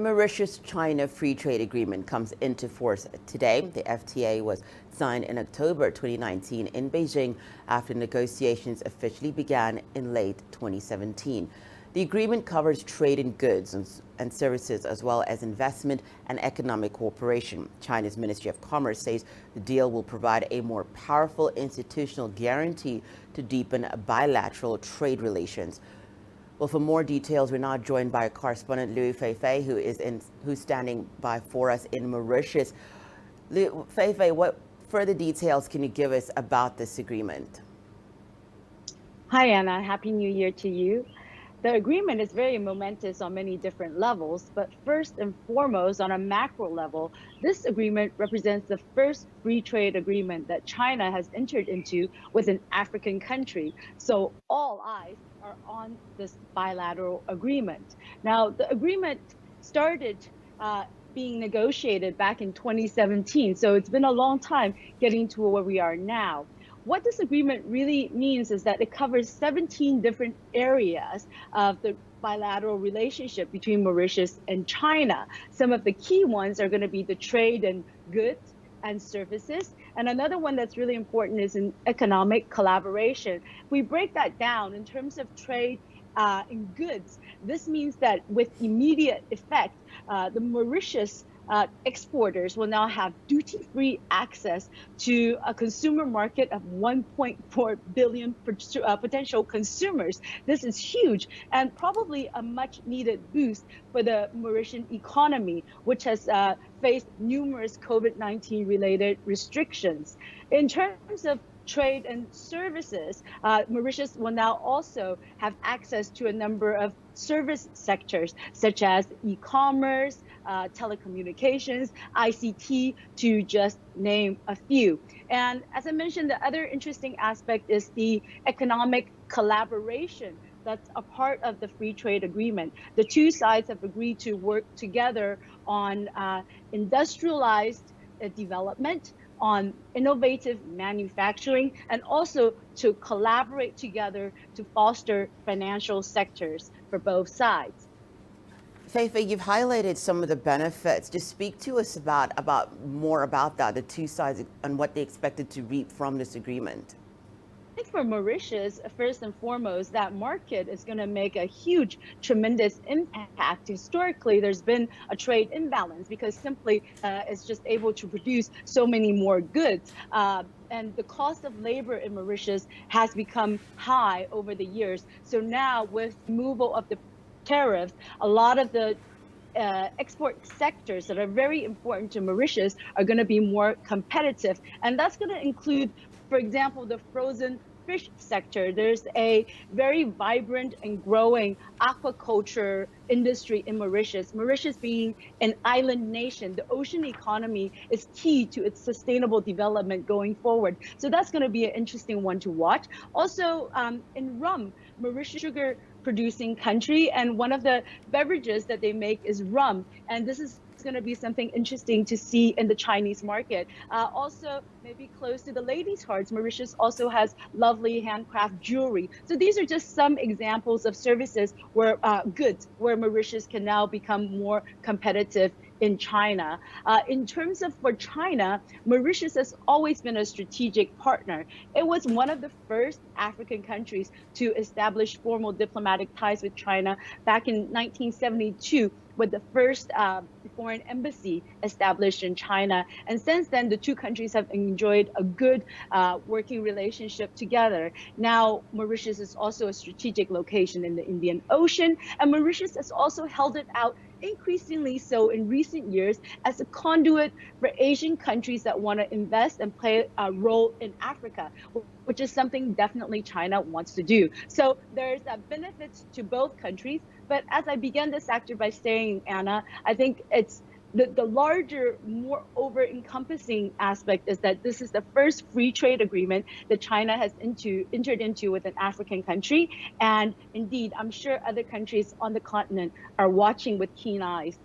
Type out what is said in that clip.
Mauritius-China Free Trade Agreement comes into force today. The FTA was signed in October 2019 in Beijing after negotiations officially began in late 2017. The agreement covers trade in goods and services as well as investment and economic cooperation. China's Ministry of Commerce says the deal will provide a more powerful institutional guarantee to deepen bilateral trade relations. Well, for more details, we're now joined by correspondent Louis Feifei, who's standing by for us in Mauritius. Feifei, what further details can you give us about this agreement? Hi, Anna. Happy New Year to you. The agreement is very momentous on many different levels, but first and foremost, on a macro level, this agreement represents the first free trade agreement that China has entered into with an African country. So all eyes are on this bilateral agreement. Now, the agreement started being negotiated back in 2017, so it's been a long time getting to where we are now. What this agreement really means is that it covers 17 different areas of the bilateral relationship between Mauritius and China. Some of the key ones are going to be the trade in goods and services. And another one that's really important is in economic collaboration. If we break that down in terms of trade in goods, this means that with immediate effect, the Mauritius exporters will now have duty-free access to a consumer market of 1.4 billion potential consumers. This is huge and probably a much-needed boost for the Mauritian economy, which has faced numerous COVID-19 related restrictions. In terms of trade and services, Mauritius will now also have access to a number of service sectors, such as e-commerce, telecommunications, ICT, to just name a few. And as I mentioned, the other interesting aspect is the economic collaboration that's a part of the free trade agreement. The two sides have agreed to work together on industrialized development, on innovative manufacturing, and also to collaborate together to foster financial sectors for both sides. Feifei, you've highlighted some of the benefits. Just speak to us more about that, the two sides and what they expected to reap from this agreement. I think for Mauritius, first and foremost, that market is going to make a huge, tremendous impact. Historically, there's been a trade imbalance because simply it's just able to produce so many more goods. And the cost of labor in Mauritius has become high over the years. So now with removal of the tariffs, a lot of the export sectors that are very important to Mauritius are going to be more competitive. And that's going to include, for example, the frozen fish sector. There's a very vibrant and growing aquaculture industry in Mauritius. Mauritius being an island nation, the ocean economy is key to its sustainable development going forward. So that's going to be an interesting one to watch. Also, in rum, Mauritius sugar producing country, and one of the beverages that they make is rum. And this is going to be something interesting to see in the Chinese market. Also, maybe close to the ladies' hearts, Mauritius also has lovely handcraft jewelry. So these are just some examples of services where goods where Mauritius can now become more competitive in China. In terms of for China, Mauritius has always been a strategic partner. It was one of the first African countries to establish formal diplomatic ties with China back in 1972 with the first foreign embassy established in China. And since then, the two countries have enjoyed a good working relationship together. Now, Mauritius is also a strategic location in the Indian Ocean, and Mauritius has also held it out increasingly so in recent years as a conduit for Asian countries that want to invest and play a role in Africa, which is something definitely China wants to do. So there's benefits to both countries. But as I began this sector by saying, Anna, I think it's the larger, more over-encompassing aspect is that this is the first free trade agreement that China has entered into with an African country. And indeed, I'm sure other countries on the continent are watching with keen eyes